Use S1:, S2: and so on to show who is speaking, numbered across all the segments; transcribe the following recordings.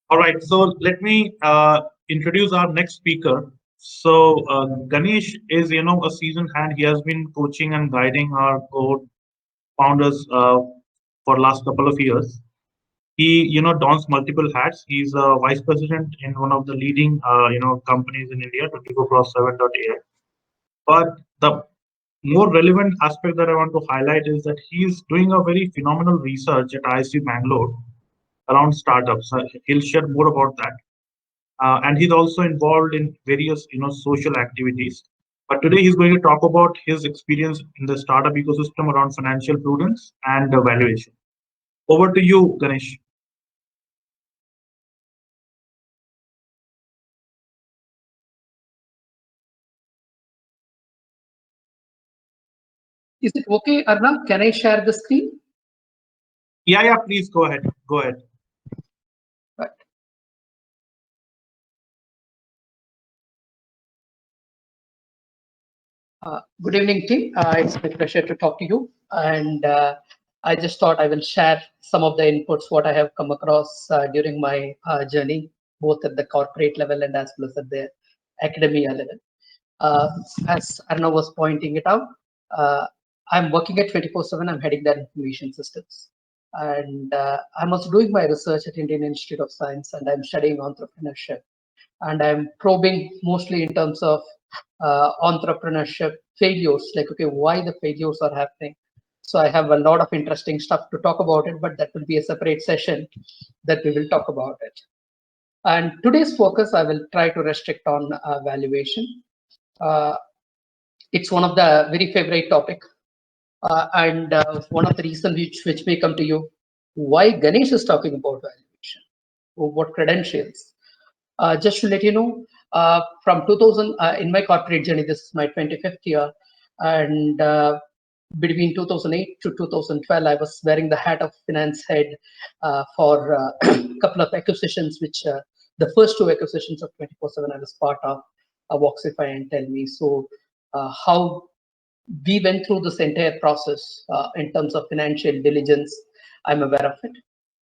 S1: All right, so let me introduce our next speaker. So Ganesh is, a seasoned hand. He has been coaching and guiding our founders for last couple of years. He, dons multiple hats. He's a vice president in one of the leading, companies in India, 24x7.ai. But the more relevant aspect that I want to highlight is that he's doing a very phenomenal research at IISc Bangalore around startups. He'll share more about that. And he's also involved in various social activities. But today he's going to talk about his experience in the startup ecosystem around financial prudence and valuation. Over to you, Ganesh.
S2: Is it okay, Arnab? Can I share the screen?
S1: Yeah, please go ahead. Go ahead.
S2: Right. Good evening, team. It's my pleasure to talk to you. And I just thought I will share some of the inputs, what I have come across during my journey, both at the corporate level and as well as at the academia level. As Arnav was pointing it out, I'm working at 24/7. I'm heading the information systems. And I'm also doing my research at Indian Institute of Science, and I'm studying entrepreneurship. And I'm probing mostly in terms of entrepreneurship failures, like, okay, why the failures are happening. So I have a lot of interesting stuff to talk about it, but that will be a separate session that we will talk about it. And today's focus, I will try to restrict on valuation. It's one of the very favorite topic. And one of the reasons which may come to you, why Ganesh is talking about valuation, or what credentials. Just to let you know, from 2000, in my corporate journey, this is my 25th year, and between 2008 to 2012, I was wearing the hat of finance head for a couple of acquisitions, which the first two acquisitions of 24/7 I was part of, Voxify and Tell Me. So how we went through this entire process in terms of financial diligence, I'm aware of it.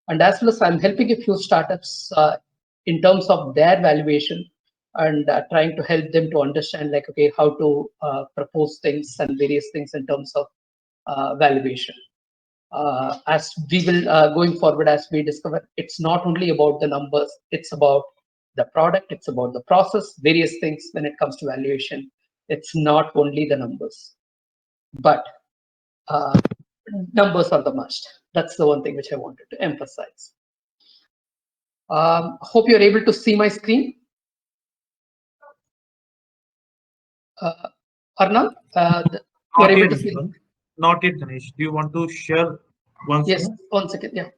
S2: And as well as I'm helping a few startups in terms of their valuation, and trying to help them to understand, like, okay, how to propose things and various things in terms of valuation. As we will going forward, as we discover, it's not only about the numbers, it's about the product, it's about the process, various things. When it comes to valuation, it's not only the numbers, but numbers are the must. That's the one thing which I wanted to emphasize. Hope you're able to see my screen. Arnav, you're able to see.
S1: Not yet, Ganesh. Do you want to share once?
S2: Yes,
S1: more?
S2: 1 second. Yeah.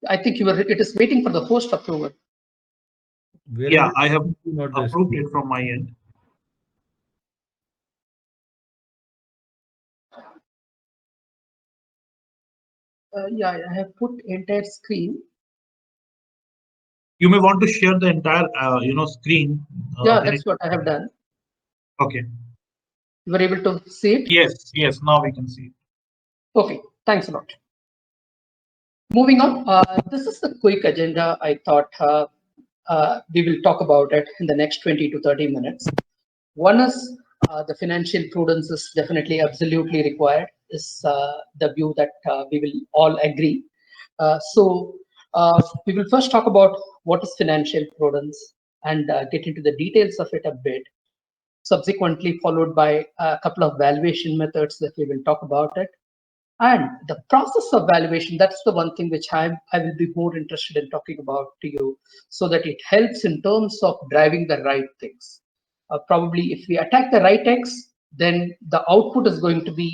S2: I think it is waiting for the host approval.
S1: Yeah, I have approved it from my end.
S2: Yeah, I have put entire screen.
S1: You may want to share the entire, screen.
S2: Yeah, that's what I have done.
S1: Okay.
S2: You were able to see it?
S1: Yes. Now we can see it.
S2: Okay, thanks a lot. Moving on, this is the quick agenda. I thought we will talk about it in the next 20 to 30 minutes. One is the financial prudence is definitely absolutely required, is the view that we will all agree. So we will first talk about what is financial prudence and get into the details of it a bit. Subsequently followed by a couple of valuation methods that we will talk about it. And the process of valuation, that's the one thing which I will be more interested in talking about to you, so that it helps in terms of driving the right things. Probably if we attack the right X, then the output is going to be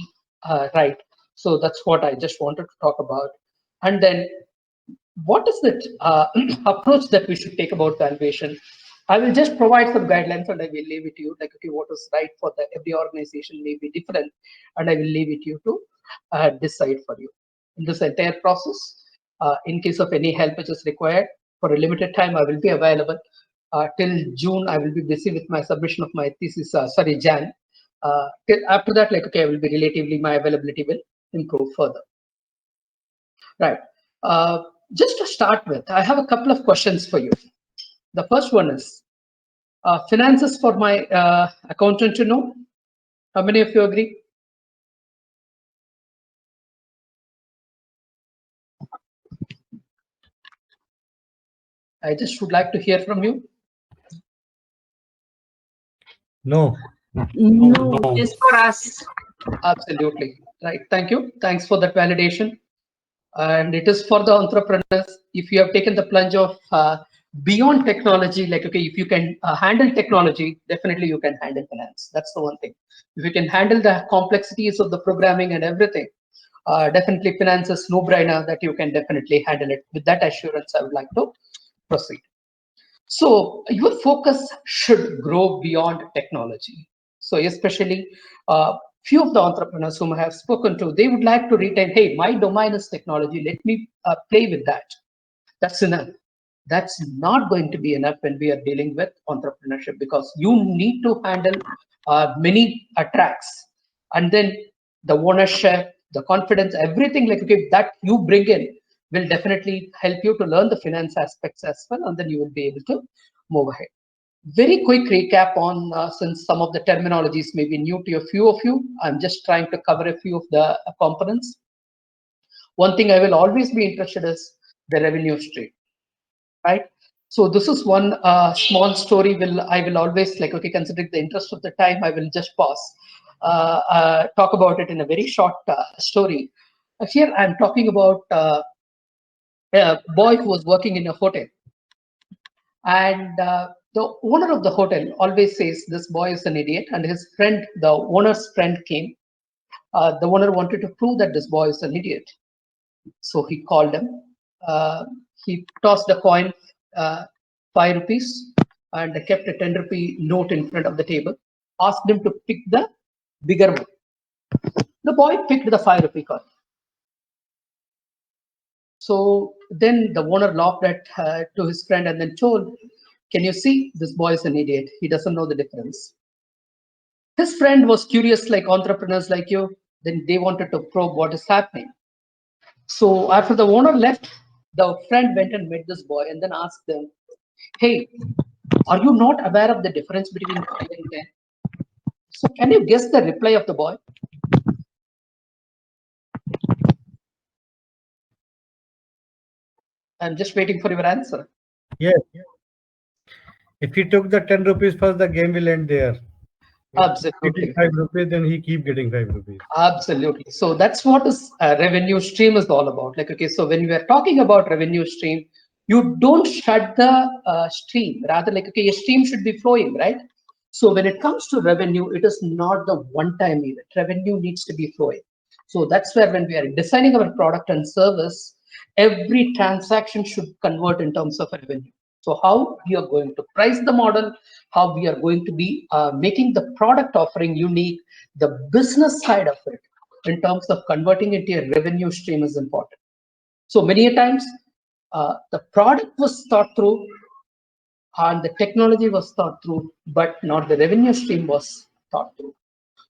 S2: right. So that's what I just wanted to talk about. And then what is the approach that we should take about valuation? I will just provide some guidelines and I will leave it to you. Like, okay, what is right for every organization may be different, and I will leave it to you to decide for you. In this entire process, in case of any help which is required, for a limited time, I will be available. Till June, I will be busy with my submission of my thesis, Jan. After that, like, okay, I will be relatively, my availability will improve further. Right. Just to start with, I have a couple of questions for you. The first one is finances for my accountant to know. How many of you agree? I just would like to hear from you.
S3: No.
S4: No, just for us.
S2: Absolutely. Right. Thank you. Thanks for that validation. And it is for the entrepreneurs. If you have taken the plunge of beyond technology, like, okay, if you can handle technology, definitely you can handle finance. That's the one thing. If you can handle the complexities of the programming and everything, definitely finance is no brainer that you can definitely handle it. With that assurance, I would like to proceed. So your focus should grow beyond technology. So especially few of the entrepreneurs whom I have spoken to, they would like to retain, hey, my domain is technology. Let me play with that. That's enough. That's not going to be enough when we are dealing with entrepreneurship, because you need to handle many tracks, and then the ownership, the confidence, everything like, okay, that you bring in will definitely help you to learn the finance aspects as well, and then you will be able to move ahead. Very quick recap on, since some of the terminologies may be new to a few of you, I'm just trying to cover a few of the components. One thing I will always be interested is the revenue stream, right? So this is one small story. I will always like, okay, considering the interest of the time, I will just pause, talk about it in a very short story. Here I'm talking about a boy who was working in a hotel, and the owner of the hotel always says this boy is an idiot, and his friend, the owner's friend, came. The owner wanted to prove that this boy is an idiot, so he called him. He tossed a coin, 5 rupees, and kept a 10 rupee note in front of the table. Asked him to pick the bigger one. The boy picked the 5 rupee coin. So then the owner laughed at to his friend and then told, "Can you see, this boy is an idiot. He doesn't know the difference." His friend was curious, like entrepreneurs like you. Then they wanted to probe what is happening. So after the owner left, the friend went and met this boy and then asked them, "Hey, are you not aware of the difference between 5 and 10? So can you guess the reply of the boy? I'm just waiting for your answer.
S3: Yes. If he took the 10 rupees first, the game will end there.
S2: Absolutely.
S3: Getting 5 rupees, then he keep getting 5 rupees.
S2: Absolutely. So that's what is revenue stream is all about. Like, okay, so when we are talking about revenue stream, you don't shut the stream. Rather, like, okay, your stream should be flowing, right? So when it comes to revenue, it is not the one-time event. Revenue needs to be flowing. So that's where when we are designing our product and service, every transaction should convert in terms of revenue. So how we are going to price the model, how we are going to be making the product offering unique, the business side of it in terms of converting into a revenue stream is important. So many a times the product was thought through and the technology was thought through, but not the revenue stream was thought through.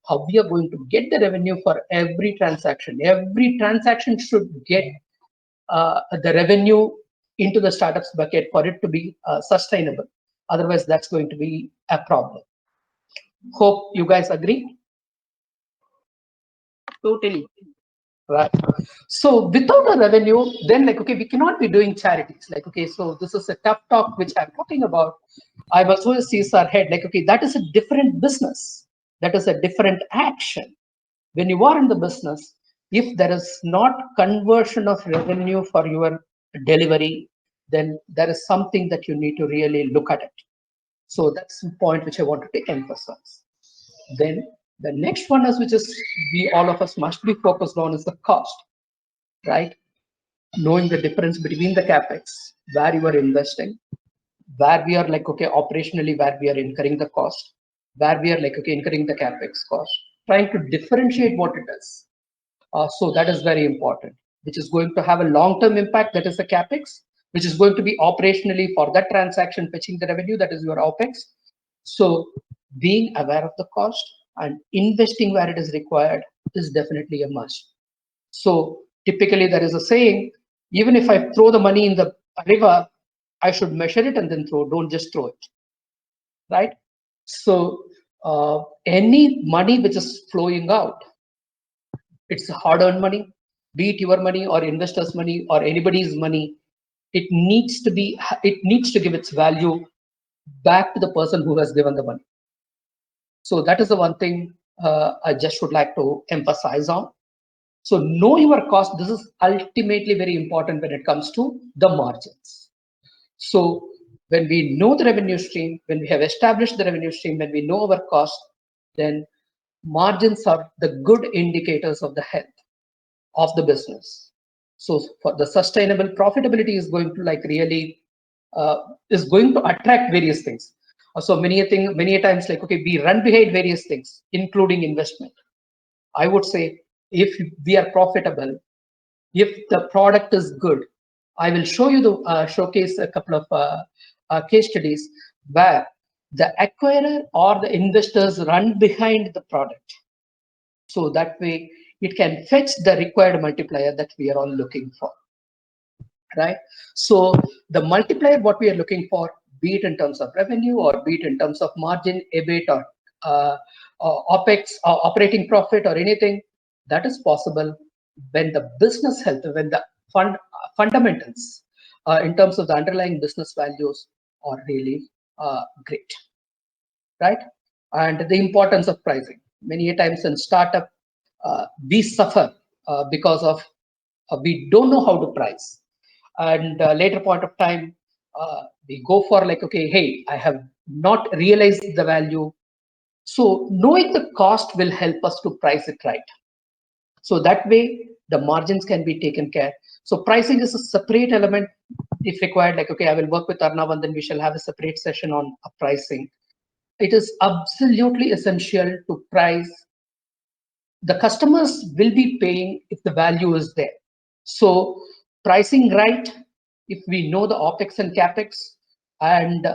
S2: How we are going to get the revenue for every transaction. Every transaction should get the revenue into the startups bucket for it to be sustainable. Otherwise, that's going to be a problem. Hope you guys agree.
S4: Totally.
S2: Right. So without a revenue, then like, okay, we cannot be doing charities. Like, okay, so this is a tough talk which I'm talking about. I must always see our head like, okay, that is a different business. That is a different action. When you are in the business, if there is not conversion of revenue for your delivery, then there is something that you need to really look at it. So that's the point which I wanted to emphasize. Then the next one is, which is we all of us must be focused on, is the cost, right? Knowing the difference between the capex, where you are investing, where we are like, okay, operationally, where we are incurring the cost, where we are like, okay, incurring the capex cost, trying to differentiate what it is. So that is very important, which is going to have a long-term impact, that is the capex, which is going to be operationally for that transaction fetching the revenue, that is your opex. So being aware of the cost and investing where it is required is definitely a must. So typically there is a saying, Even if I throw the money in the river, I should measure it and then throw. Don't just throw it, right? So any money which is flowing out, it's hard-earned money, be it your money or investors' money or anybody's money. It needs to give its value back to the person who has given the money. So that is the one thing I just would like to emphasize on. So know your cost. This is ultimately very important when it comes to the margins. So when we know the revenue stream, when we have established the revenue stream, when we know our cost, then margins are the good indicators of the health of the business. So for the sustainable profitability is going to really is going to attract various things. So many a times we run behind various things, including investment. I would say if we are profitable, if the product is good, I will show you the showcase a couple of case studies where the acquirer or the investors run behind the product. So that way it can fetch the required multiplier that we are all looking for, right? So the multiplier, what we are looking for, be it in terms of revenue or be it in terms of margin, EBIT or OPEX or operating profit or anything, that is possible when the business health, when the fundamentals in terms of the underlying business values are really great, right? And the importance of pricing. Many a times in startup, we suffer because of we don't know how to price. And later point of time, we go for okay, hey, I have not realized the value. So knowing the cost will help us to price it right. So that way the margins can be taken care. So pricing is a separate element if required. Okay, I will work with Arnav and then we shall have a separate session on pricing. It is absolutely essential to price. The customers will be paying if the value is there. So pricing right, if we know the OPEX and CAPEX, and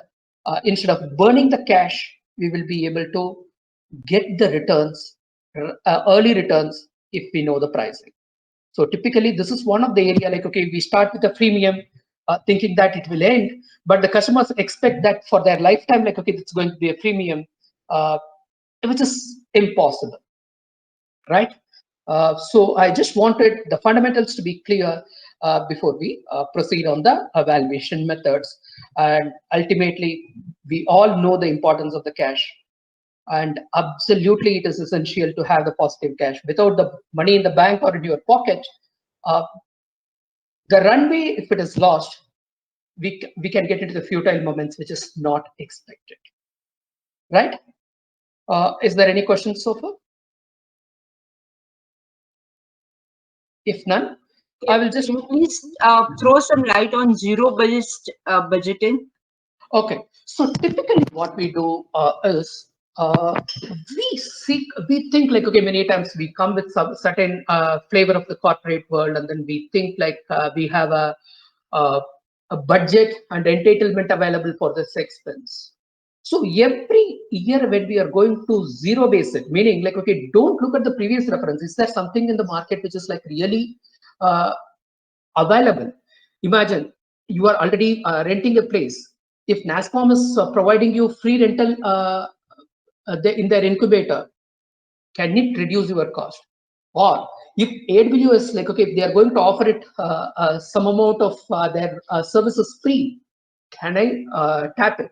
S2: instead of burning the cash, we will be able to get the returns, early returns, if we know the pricing. So typically, this is one of the area okay, we start with a freemium, thinking that it will end, but the customers expect that for their lifetime, okay, it's going to be a freemium, which is impossible, right? So I just wanted the fundamentals to be clear before we proceed on the evaluation methods. And ultimately, we all know the importance of the cash. And absolutely, it is essential to have the positive cash. Without the money in the bank or in your pocket, the runway, if it is lost, we can get into the futile moments, which is not expected, right? Is there any questions so far? If none, I will just...
S4: Can you please throw some light on zero-based budgeting?
S2: Okay, so typically what we do is we think okay, many times we come with some certain flavor of the corporate world, and then we think we have a budget and entitlement available for this expense. So every year when we are going to zero base it, meaning okay, don't look at the previous reference. Is there something in the market which is really available? Imagine you are already renting a place. If NASSCOM is providing you free rental in their incubator, can it reduce your cost? Or if AWS, okay, they are going to offer it some amount of their services free, can I tap it?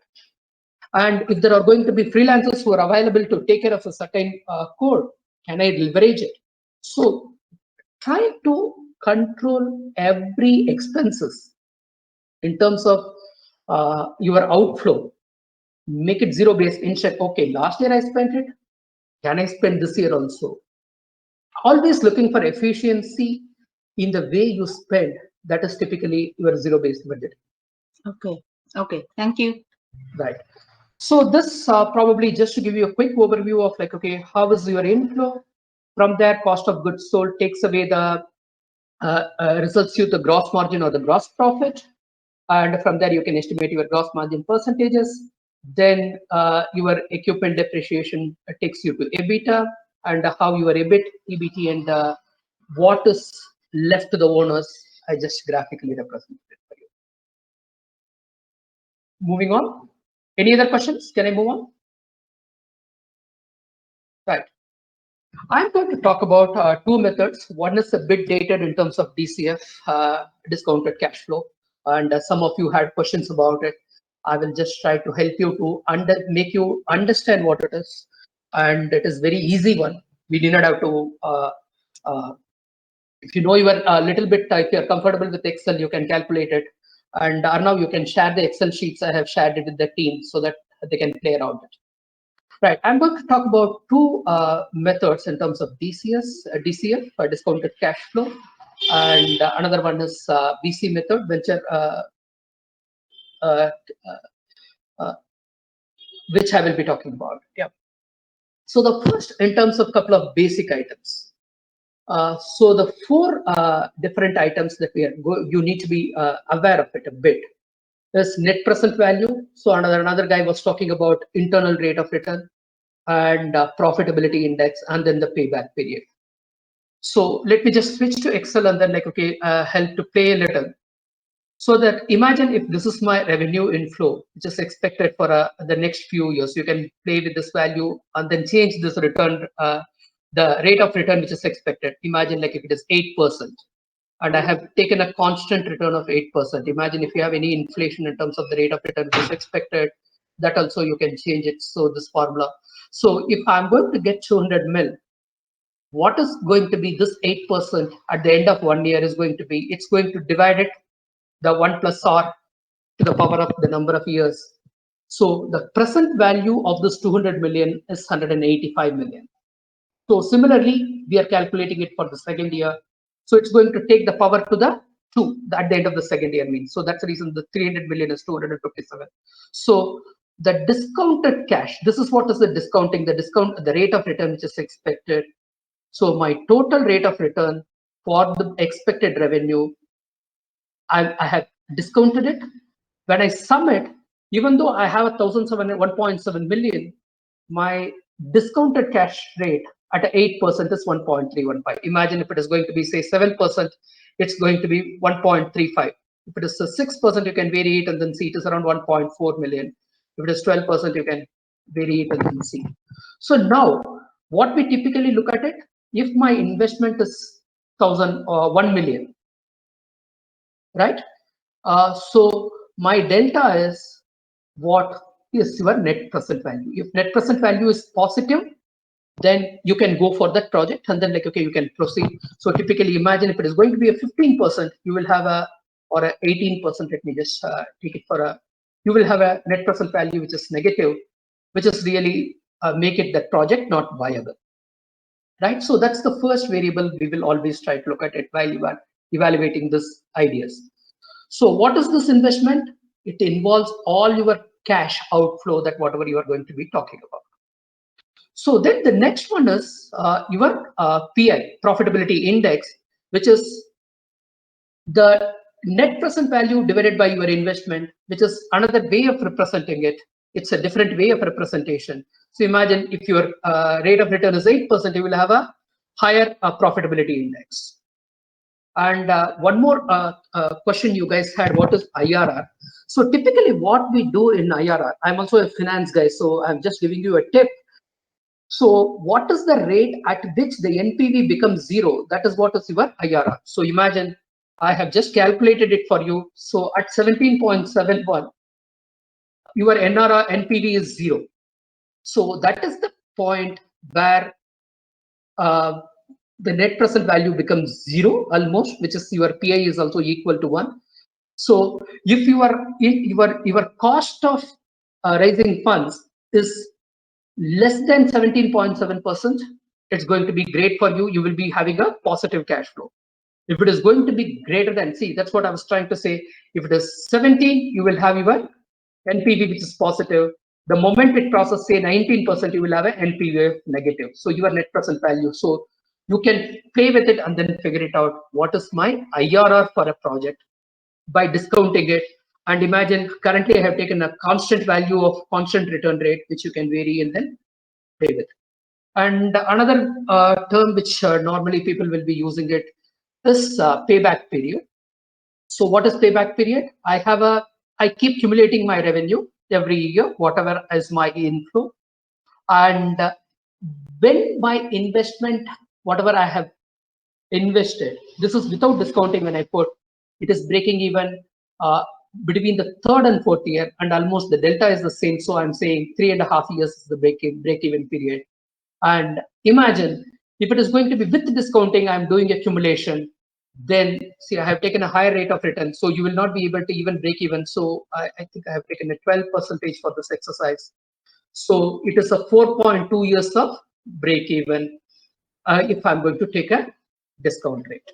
S2: And if there are going to be freelancers who are available to take care of a certain code, can I leverage it? So try to control every expenses in terms of your outflow. Make it zero based. Instead, okay, last year I spent it, can I spend this year also? Always looking for efficiency in the way you spend. That is typically your zero based budget.
S4: Okay, thank you.
S2: Right. So this probably just to give you a quick overview of okay, how is your inflow? From there, cost of goods sold takes away the results you the gross margin or the gross profit. And from there, you can estimate your gross margin percentages. Then your equipment depreciation takes you to EBITDA, and how your EBIT, EBT, and what is left to the owners I just graphically represented it for you. Moving on. Any other questions? Can I move on? Right. I'm going to talk about two methods. One is a bit dated in terms of DCF, discounted cash flow, and some of you had questions about it. I will just try to help you to make you understand what it is, and it is very easy one. We do not have to. If you know you are a little bit, if you are comfortable with Excel, you can calculate it. And Arnav, you can share the Excel sheets. I have shared it with the team so that they can play around it. Right, I'm going to talk about two methods in terms of DCF, discounted cash flow, and another one is VC method, which I will be talking about. Yeah. So the first, in terms of couple of basic items. So the four different items that you need to be aware of it a bit. There's net present value. So another guy was talking about internal rate of return and profitability index, and then the payback period. So let me just switch to Excel and then help to play a little. So that imagine if this is my revenue inflow, which is expected for the next few years. You can play with this value and then change this return, the rate of return which is expected. Imagine if it is 8%. And I have taken a constant return of 8%. Imagine if you have any inflation in terms of the rate of return which is expected, that also you can change it. So this formula. So if I'm going to get 200 mil, what is going to be this 8% at the end of 1 year is going to be, it's going to divide it, the 1 plus R to the power of the number of years. So the present value of this 200 million is 185 million. So similarly, we are calculating it for the second year. So it's going to take the power to the 2 at the end of the second year means. So that's the reason the 300 million is 257. So the discounted cash, this is what is the discounting, the rate of return which is expected. So my total rate of return for the expected revenue, I have discounted it. When I sum it, even though I have 1.7 million, my discounted cash rate at 8% is 1.315. Imagine if it is going to be say 7%, it's going to be 1.35. If it is 6%, you can vary it and then see it is around 1.4 million. If it is 12%, you can vary it and then see. So now, what we typically look at it, if my investment is 1 million, right? So my delta is what is your net present value. If net present value is positive, then you can go for that project and then you can proceed. So typically imagine if it is going to be a 15%, you will have or a 18%, let me just take it for you will have a net present value which is negative, which is really make it that project not viable, right? So that's the first variable we will always try to look at it while you are evaluating these ideas. So what is this investment? It involves all your cash outflow, that whatever you are going to be talking about. So then the next one is your PI, profitability index, which is the net present value divided by your investment, which is another way of representing it. It's a different way of representation. So imagine if your rate of return is 8%, you will have a higher profitability index. And one more question you guys had, what is IRR? So typically what we do in IRR, I'm also a finance guy, so I'm just giving you a tip. So what is the rate at which the NPV becomes 0? That is what is your IRR. So imagine I have just calculated it for you. So at 17.71, your NPV is 0. So that is the point where the net present value becomes 0 almost, which is your PI is also equal to 1. So if your cost of raising funds is less than 17.7%, it's going to be great for you. You will be having a positive cash flow. If it is going to be greater than, see, that's what I was trying to say. If it is 17, you will have your NPV, which is positive. The moment it crosses, say, 19%, you will have an NPV negative. So your net present value. So you can play with it and then figure it out. What is my IRR for a project by discounting it? And imagine currently I have taken a constant value of constant return rate, which you can vary and then play with. And another term which normally people will be using it is payback period. So what is payback period? I keep accumulating my revenue every year, whatever is my inflow. And when my investment, whatever I have invested, this is without discounting when I put, it is breaking even between the third and fourth year, and almost the delta is the same. So I'm saying 3.5 years is the break-even period. And imagine if it is going to be with discounting, I'm doing accumulation, then see, I have taken a higher rate of return. So you will not be able to even break even. So I think I have taken a 12% for this exercise. So it is a 4.2 years of break even if I'm going to take a discount rate.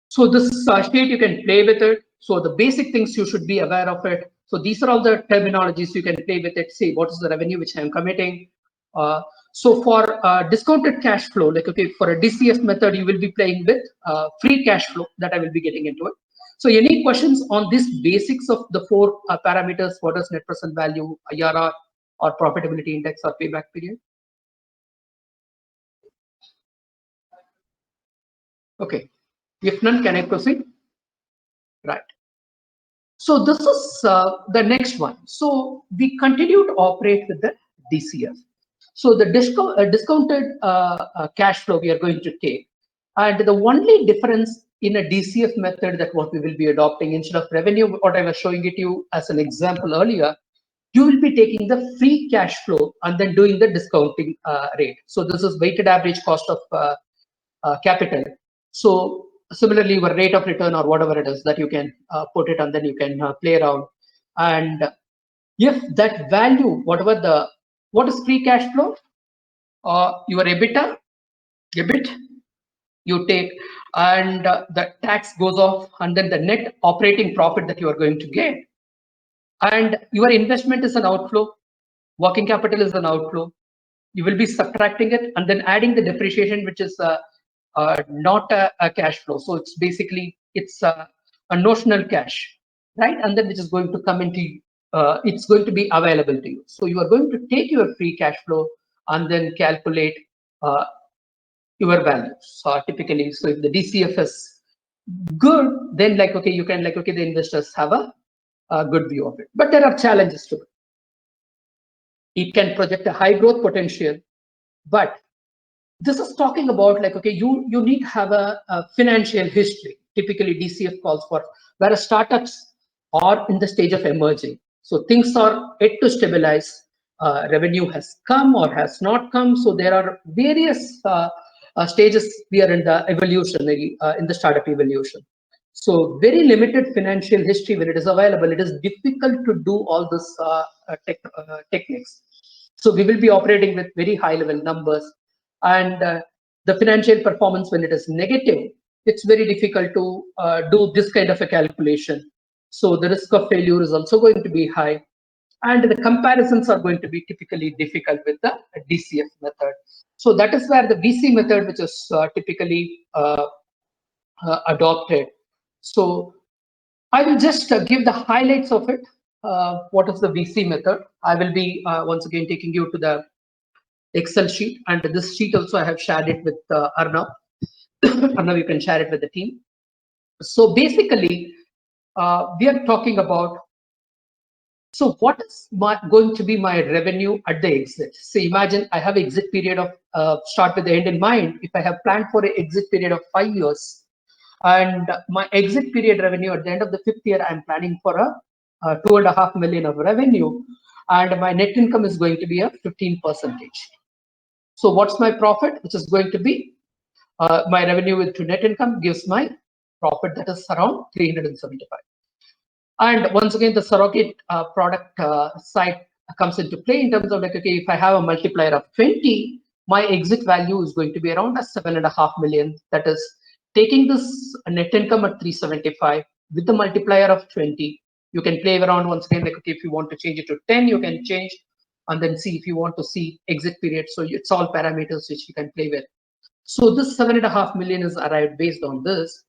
S2: So this sheet, you can play with it. So the basic things you should be aware of it. So these are all the terminologies you can play with it. See, what is the revenue which I'm committing? So for discounted cash flow, like, okay, for a DCF method, you will be playing with free cash flow that I will be getting into it. So any questions on these basics of the four parameters? What is net present value, IRR, or profitability index, or payback period? Okay. If none, can I proceed? Right. So this is the next one. So we continue to operate with the DCF. So the discounted cash flow we are going to take. And the only difference in a DCF method that what we will be adopting, instead of revenue, what I was showing it to you as an example earlier, you will be taking the free cash flow and then doing the discounting rate. So this is weighted average cost of capital. So similarly, your rate of return or whatever it is that you can put it, and then you can play around. And if that value, what is free cash flow? Your EBITDA, EBIT, you take, and the tax goes off, and then the net operating profit that you are going to get. And your investment is an outflow, working capital is an outflow. You will be subtracting it and then adding the depreciation, which is not a cash flow. So it's basically, it's a notional cash, right? And then which is going to come into, it's going to be available to you. So you are going to take your free cash flow and then calculate your values. So typically, so if the DCF is good, then like, okay, you can like, okay, the investors have a good view of it. But there are challenges to it. It can project a high growth potential, but this is talking about like, okay, you need to have a financial history. Typically DCF calls for where startups are in the stage of emerging. So things are yet to stabilize. Revenue has come or has not come. So there are various stages we are in the evolution, in the startup evolution. So very limited financial history when it is available. It is difficult to do all this techniques. So we will be operating with very high level numbers. And the financial performance, when it is negative, it's very difficult to do this kind of a calculation. So the risk of failure is also going to be high, and the comparisons are going to be typically difficult with the DCF method. So that is where the VC method, which is typically adopted. So I will just give the highlights of it. What is the VC method? I will be once again taking you to the Excel sheet, and this sheet also I have shared it with Arnav. Arnav, you can share it with the team. So basically, we are talking about, so what is going to be my revenue at the exit? So imagine I have exit period of start with the end in mind. If I have planned for an exit period of 5 years, and my exit period revenue at the end of the 5th year, I'm planning for a 2.5 million of revenue, and my net income is going to be a 15%. So what's my profit, which is going to be my revenue with to net income gives my profit, that is around 375. And once again, the surrogate product side comes into play in terms of like, okay, if I have a multiplier of 20, my exit value is going to be around a 7.5 million. That is taking this net income at 375 with the multiplier of 20. You can play around once again, like, okay, if you want to change it to 10, you can change, and then see if you want to see exit period. So it's all parameters which you can play with. So this 7.5 million is arrived based on this.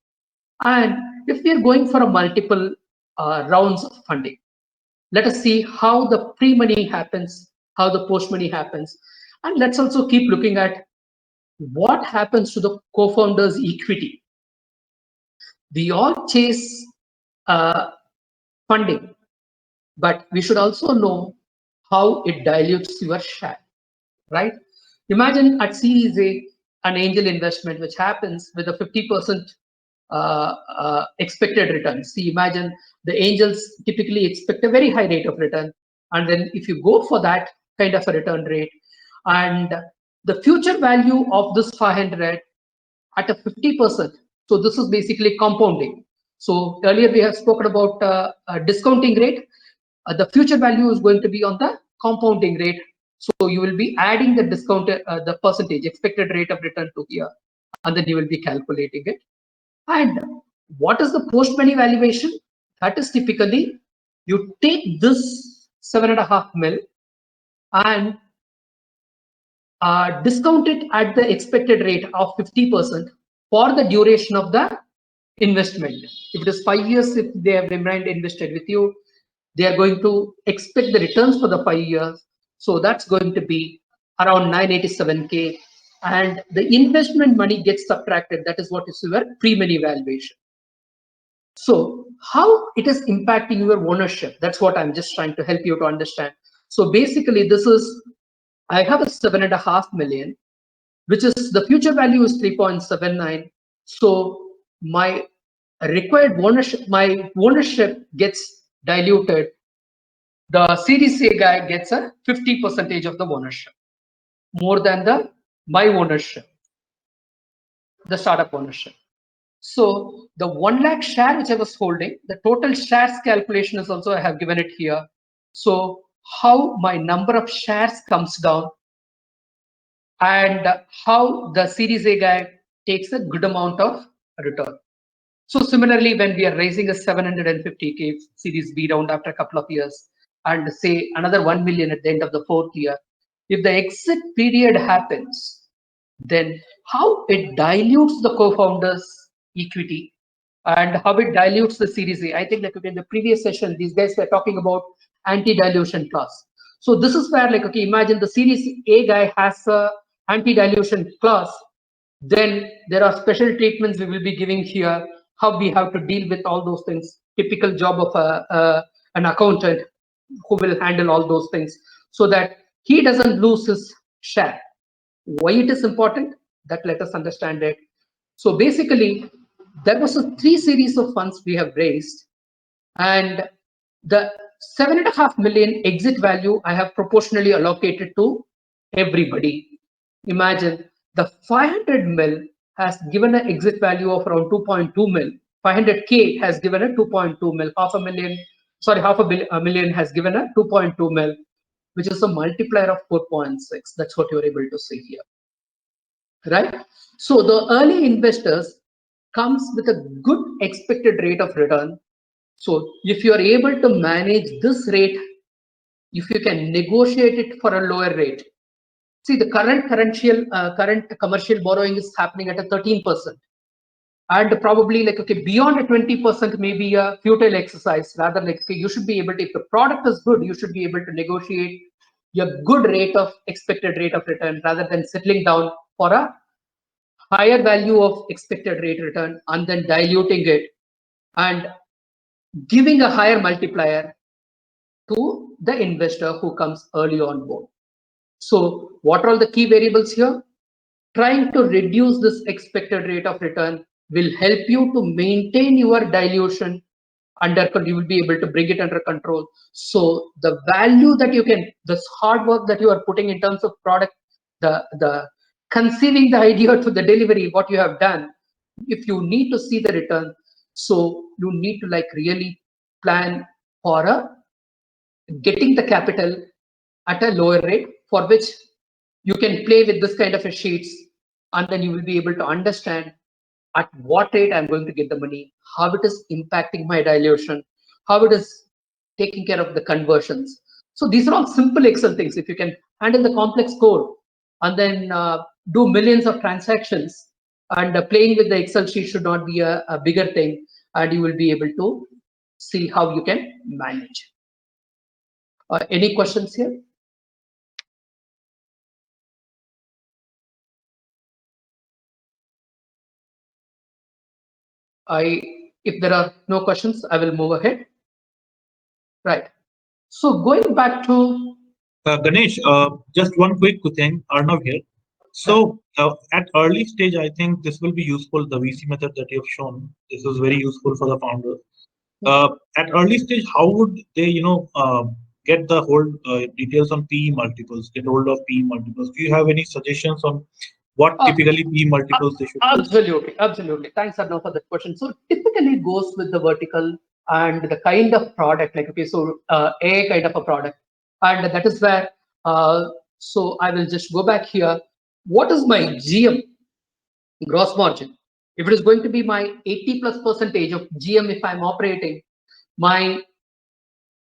S2: And if we are going for a multiple rounds of funding, let us see how the pre-money happens, how the post-money happens. And let's also keep looking at what happens to the co-founders' equity. We all chase funding, but we should also know how it dilutes your share, right? Imagine at Series A, an angel investment which happens with a 50% expected return. See, imagine the angels typically expect a very high rate of return. And then if you go for that kind of a return rate, and the future value of this 500 at a 50%, so this is basically compounding. So earlier we have spoken about a discounting rate. The future value is going to be on the compounding rate. So you will be adding the discount, the percentage expected rate of return to here, and then you will be calculating it. And what is the post-money valuation? That is typically you take this 7.5 mil and discount it at the expected rate of 50% for the duration of the investment. If it is 5 years, if they have remained invested with you, they are going to expect the returns for the 5 years. So that's going to be around 987K. And the investment money gets subtracted. That is what is your pre-money valuation. So how it is impacting your ownership, that's what I'm just trying to help you to understand. So basically this is, I have a 7.5 million, which is the future value is 3.79. So my required ownership, my ownership gets diluted. The Series A guy gets a 50% of the ownership, more than the my ownership, the startup ownership. So the 1 lakh share which I was holding, the total shares calculation is also, I have given it here. So how my number of shares comes down and how the Series A guy takes a good amount of return. So similarly, when we are raising a 750K Series B round after a couple of years and say another 1 million at the end of the 4th year, if the exit period happens, then how it dilutes the co-founders' equity and how it dilutes the Series A. I think like in the previous session, these guys were talking about anti-dilution clause. So this is where like, okay, imagine the Series A guy has a anti-dilution clause, then there are special treatments we will be giving here, how we have to deal with all those things, typical job of an accountant who will handle all those things so that he doesn't lose his share. Why it is important, that let us understand it. So basically, there was a 3 series of funds we have raised, and the 7.5 million exit value I have proportionally allocated to everybody. Imagine the 500 mil has given an exit value of around 2.2 mil. 500K has given a 2.2 mil. Half a million has given a 2.2 mil, which is a multiplier of 4.6. That's what you're able to see here, right? So the early investors comes with a good expected rate of return. So if you are able to manage this rate, if you can negotiate it for a lower rate, see the current commercial borrowing is happening at a 13%, and probably like okay beyond a 20% may be a futile exercise. Rather like okay, you should be able to, if the product is good, you should be able to negotiate a good rate of expected rate of return rather than settling down for a higher value of expected rate return and then diluting it and giving a higher multiplier to the investor who comes early on board. So what are all the key variables here? Trying to reduce this expected rate of return will help you to maintain your dilution under control. You will be able to bring it under control. So the value that you can, this hard work that you are putting in terms of product, the conceiving the idea to the delivery, what you have done, if you need to see the return, so you need to like really plan for getting the capital at a lower rate, for which you can play with this kind of a sheets, and then you will be able to understand at what rate I'm going to get the money, how it is impacting my dilution, how it is taking care of the conversions. So these are all simple Excel things. If you can handle the complex code and then do millions of transactions, and playing with the Excel sheet should not be a bigger thing, and you will be able to see how you can manage. Any questions here? I If there are no questions, I will move ahead. Right. So going back to
S1: Ganesh, just one quick thing, Arnav here. So at early stage, I think this will be useful. The VC method that you've shown, this is very useful for the founder. At early stage, how would they, get the whole details on PE multiples, get hold of PE multiples? Do you have any suggestions on what typically PE multiples they should?
S2: absolutely, absolutely. Thanks, Arnav, for that question. So typically it goes with the vertical and the kind of product, like, okay, so a kind of a product. And that is where, so I will just go back here. What is my GM, gross margin? If it is going to be my 80+ percentage of GM, if I'm operating, my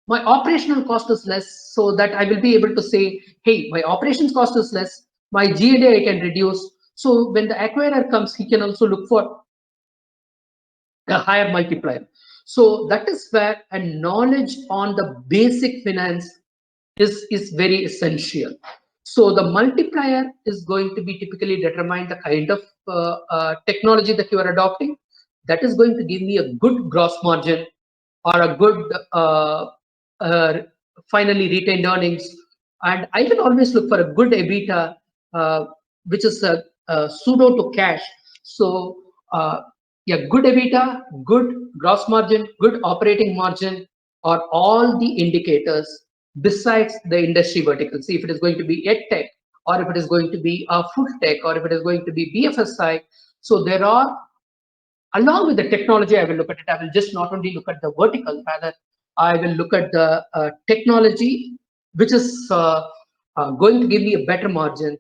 S2: operational cost is less, so that I will be able to say, hey, my operations cost is less, my G&A I can reduce. So when the acquirer comes, he can also look for a higher multiplier. So that is where a knowledge on the basic finance is very essential. So the multiplier is going to be typically determine the kind of technology that you are adopting. That is going to give me a good gross margin or a good finally retained earnings. And I can always look for a good EBITDA, which is a pseudo to cash. So yeah, good EBITDA, good gross margin, good operating margin are all the indicators besides the industry vertical. See if it is going to be EdTech, or if it is going to be a food tech, or if it is going to be BFSI. So there are, along with the technology, I will look at it. I will just not only look at the vertical, rather I will look at the technology, which is going to give me a better margin.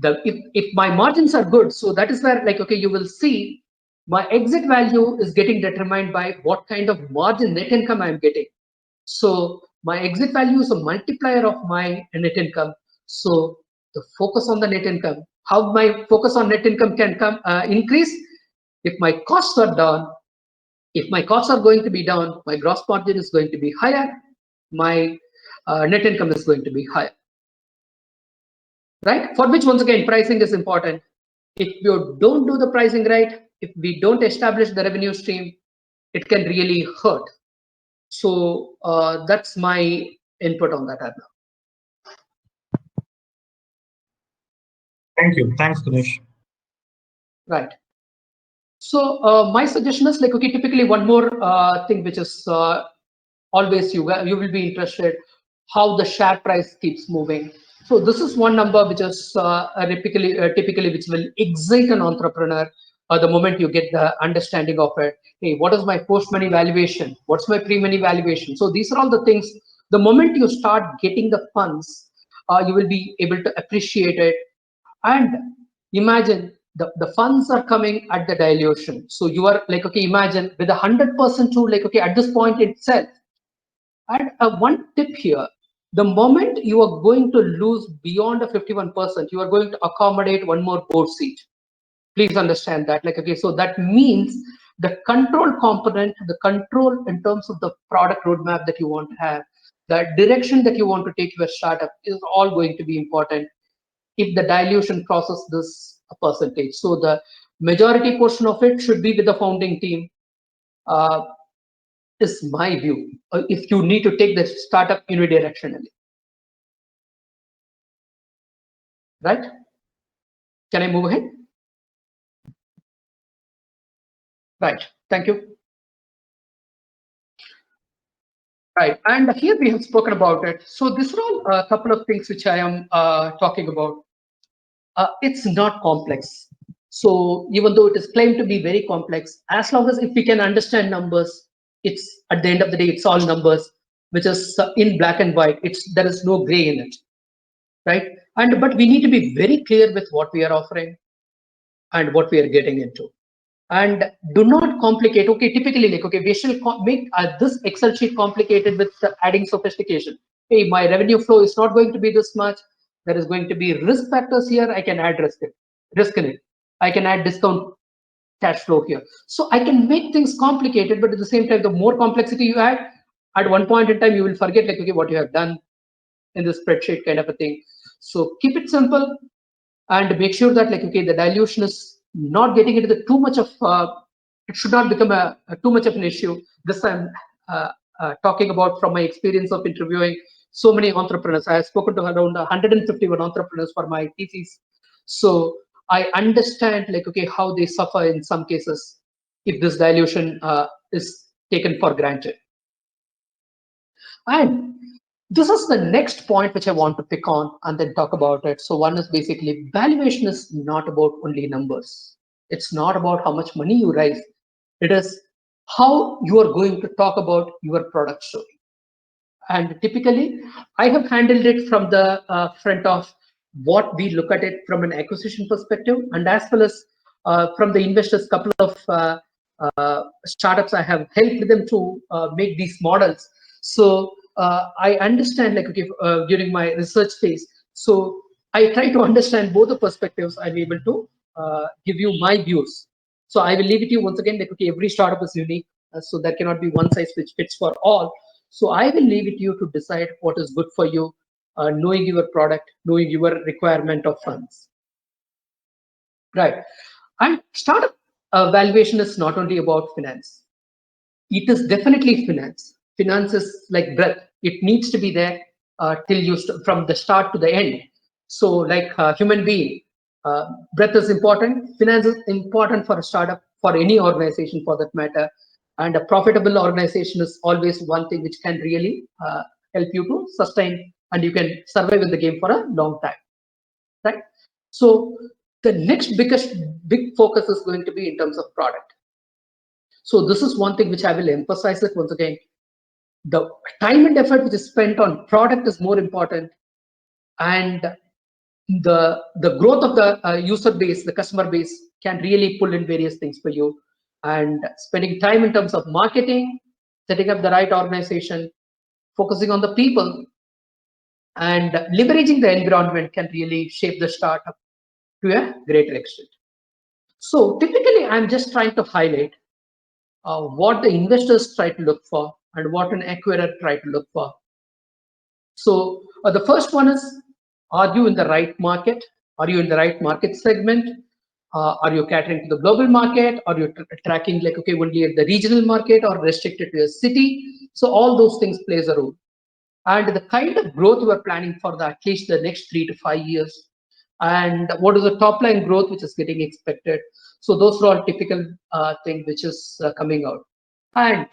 S2: If my margins are good, so that is where, like, okay, you will see my exit value is getting determined by what kind of margin, net income I'm getting. So my exit value is a multiplier of my net income. So the focus on the net income, how my focus on net income can come increase. If my costs are down, if my costs are going to be down, my gross margin is going to be higher, my net income is going to be higher. Right? For which, once again, pricing is important. If you don't do the pricing right, if we don't establish the revenue stream, it can really hurt. So that's my input on that, Arnav.
S1: Thank you. Thanks, Ganesh.
S2: Right. So my suggestion is, like, okay, typically one more thing which is always you will be interested, how the share price keeps moving. So this is one number which is typically which will excite an entrepreneur the moment you get the understanding of it. Hey, what is my post-money valuation? What's my pre-money valuation? So these are all the things. The moment you start getting the funds, you will be able to appreciate it. And imagine the funds are coming at the dilution. So you are like, okay, imagine with 100% true, like, okay, at this point itself. And one tip here, the moment you are going to lose beyond a 51%, you are going to accommodate one more board seat. Please understand that. Like, okay, so that means the control component, the control in terms of the product roadmap that you want to have, the direction that you want to take your startup is all going to be important if the dilution crosses this percentage. So the majority portion of it should be with the founding team. Is my view. If you need to take the startup unidirectionally, right? Can I move ahead? Right. Thank you. Right. And here we have spoken about it. So these are all a couple of things which I am talking about. It's not complex. So even though it is claimed to be very complex, as long as if we can understand numbers, it's at the end of the day, it's all numbers, which is in black and white. There is no gray in it, right? But we need to be very clear with what we are offering and what we are getting into. And do not complicate. Okay, typically, like, okay, we shall make this Excel sheet complicated with adding sophistication. Hey, my revenue flow is not going to be this much. There is going to be risk factors here. I can add risk in it. I can add discount cash flow here. So I can make things complicated, but at the same time, the more complexity you add, at one point in time, you will forget, like, okay, what you have done in the spreadsheet kind of a thing. So keep it simple and make sure that, like, okay, the dilution is not getting into the too much of it should not become too much of an issue. This I'm talking about from my experience of interviewing so many entrepreneurs. I have spoken to around 151 entrepreneurs for my thesis. So I understand, like, okay, how they suffer in some cases if this dilution is taken for granted. And this is the next point which I want to pick on and then talk about it. So one is basically valuation is not about only numbers. It's not about how much money you raise. It is how you are going to talk about your product story. And typically, I have handled it from the front of what we look at it from an acquisition perspective, and as well as from the investors. Couple of startups I have helped them to make these models. So I understand, like, okay, during my research phase. So I try to understand both the perspectives. I'm able to give you my views. So I will leave it to you once again. Like, okay, every startup is unique, so there cannot be one size which fits for all. So I will leave it to you to decide what is good for you, knowing your product, knowing your requirement of funds. Right. And startup valuation is not only about finance. It is definitely finance. Finance is like breath. It needs to be there till you from the start to the end. So like human being, breath is important. Finance is important for a startup, for any organization for that matter. And a profitable organization is always one thing which can really help you to sustain, and you can survive in the game for a long time, right? So the next big focus is going to be in terms of product. So this is one thing which I will emphasize it once again. The time and effort which is spent on product is more important, and the growth of the user base, the customer base, can really pull in various things for you. And spending time in terms of marketing, setting up the right organization, focusing on the people, and leveraging the environment can really shape the startup to a greater extent. So typically, I'm just trying to highlight what the investors try to look for and what an acquirer try to look for. So the first one is, are you in the right market? Are you in the right market segment? Are you catering to the global market? Are you tracking, like, okay, only at the regional market or restricted to a city? So all those things plays a role. And the kind of growth we're planning for at least the next 3 to 5 years, and what is the top line growth which is getting expected. So those are all typical thing which is coming out. And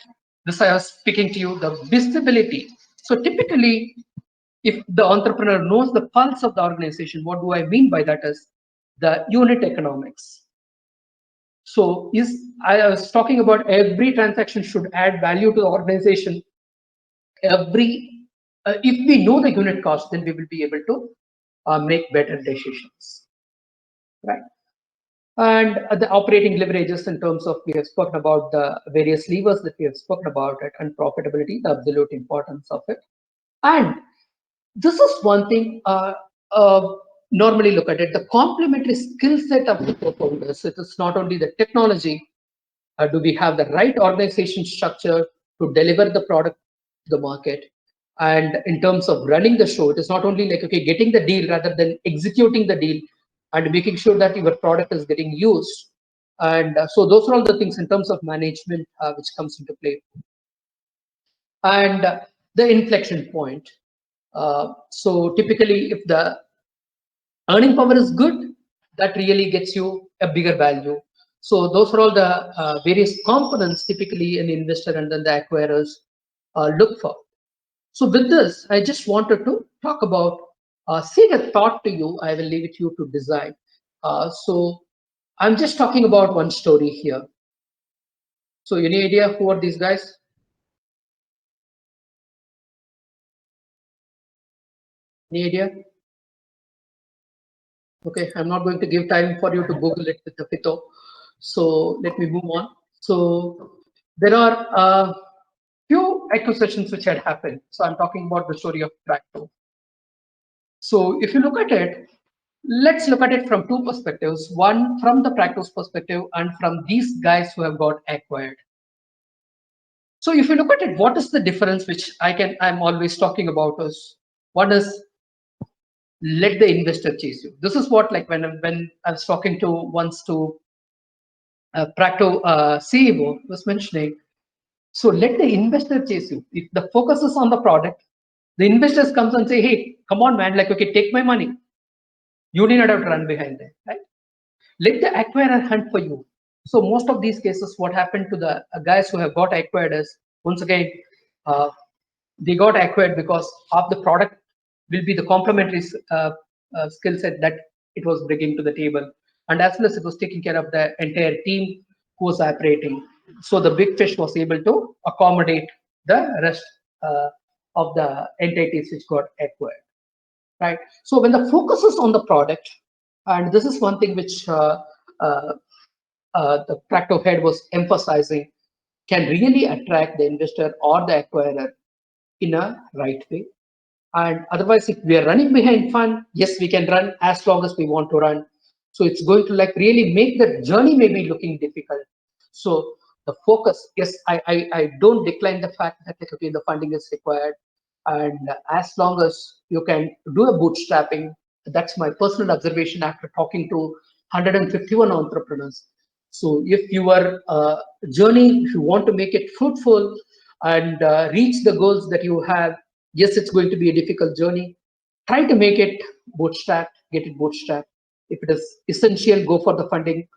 S2: this I was speaking to you, the visibility. So typically, if the entrepreneur knows the pulse of the organization, what do I mean by that is the unit economics. So I was talking about every transaction should add value to the organization. If we know the unit cost, then we will be able to make better decisions, right? And the operating leverages in terms of, we have spoken about the various levers that we have spoken about it, and profitability, the absolute importance of it. And this is one thing normally look at it, the complementary skill set of the co-founders. It is not only the technology, do we have the right organization structure to deliver the product to the market? And in terms of running the show, it is not only like, okay, getting the deal rather than executing the deal and making sure that your product is getting used. And so those are all the things in terms of management which comes into play. And the inflection point. So typically, if the earning power is good, that really gets you a bigger value. So those are all the various components typically an investor and then the acquirers look for. So with this, I just wanted to talk about, seeing a thought to you. I will leave it to you to decide. So I'm just talking about one story here. So any idea who are these guys? Any idea? Okay, I'm not going to give time for you to Google it with the Fito. So let me move on. So there are a few acquisitions which had happened. So I'm talking about the story of Practo. So if you look at it, let's look at it from two perspectives. One from the Practo's perspective and from these guys who have got acquired. So if you look at it, what is the difference which I'm always talking about is, one is let the investor chase you. This is what, like when I was talking to once to Practo CEO was mentioning. So let the investor chase you. If the focus is on the product, the investors comes and say, "Hey, come on, man! Like, okay, take my money." You need not have to run behind them, right? Let the acquirer hunt for you. So most of these cases, what happened to the guys who have got acquired is, once again, they got acquired because of the product will be the complementary skill set that it was bringing to the table, and as well as it was taking care of the entire team who was operating. So the big fish was able to accommodate the rest of the entities which got acquired, right? So when the focus is on the product, and this is one thing which the Practo head was emphasizing, can really attract the investor or the acquirer in a right way. And otherwise, if we are running behind fund, yes, we can run as long as we want to run. So it's going to like really make the journey maybe looking difficult. So the focus, yes, I don't decline the fact that okay, the funding is required. And as long as you can do a bootstrapping, that's my personal observation after talking to 151 entrepreneurs. So if your journey, if you want to make it fruitful and reach the goals that you have, yes, it's going to be a difficult journey. Try to make it bootstrapped, get it bootstrapped. If it is essential, go for the funding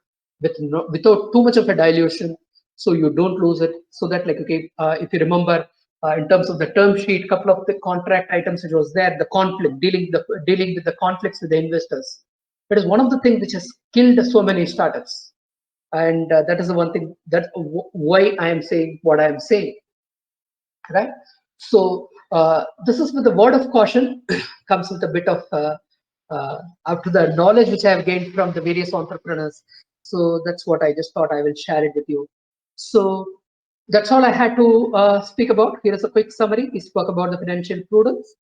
S2: without too much of a dilution, so you don't lose it. So that, like, okay, if you remember, in terms of the term sheet, couple of the contract items which was there, the conflict, dealing with the conflicts with the investors. That is one of the things which has killed so many startups, and that is the one thing that why I am saying what I am saying, right? So this is with a word of caution, comes with a bit of up to the knowledge which I have gained from the various entrepreneurs. So that's what I just thought I will share it with you. So that's all I had to speak about. Here is a quick summary. We spoke about the financial prudence,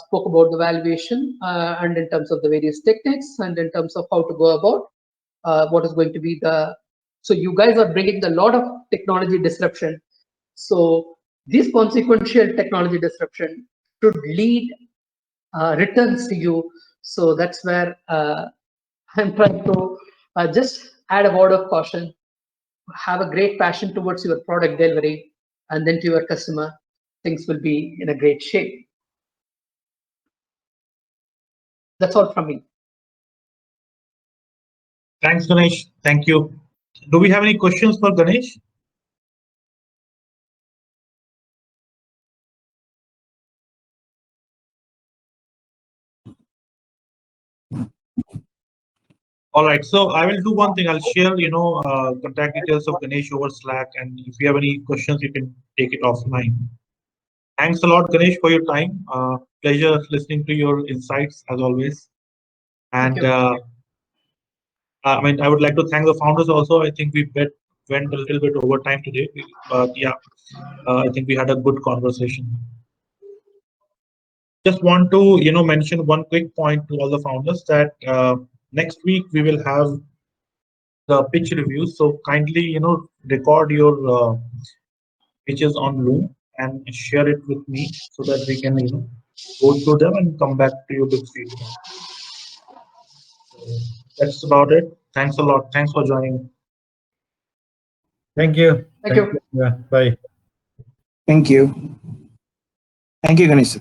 S2: spoke about the valuation, and in terms of the various techniques, and in terms of how to go about what is going to be the. So you guys are bringing a lot of technology disruption. So this consequential technology disruption should lead returns to you. So that's where I'm trying to just add a word of caution. Have a great passion towards your product delivery, and then to your customer, things will be in a great shape. That's all from me.
S1: Thanks, Ganesh. Thank you. Do we have any questions for Ganesh? All right, so I will do one thing. I'll share, contact details of Ganesh over Slack, and if you have any questions, you can take it offline. Thanks a lot, Ganesh, for your time. Pleasure listening to your insights as always. And I mean, I would like to thank the founders also. I think we went a little bit over time today, but yeah, I think we had a good conversation. Just want to, mention one quick point to all the founders that next week we will have the pitch review. So kindly, record your pitches on Loom and share it with me so that we can, go through them and come back to you with feedback. So that's about it. Thanks a lot. Thanks for joining.
S3: Thank you.
S2: Thank you.
S3: Yeah, bye.
S5: Thank you. Thank you, Ganesh.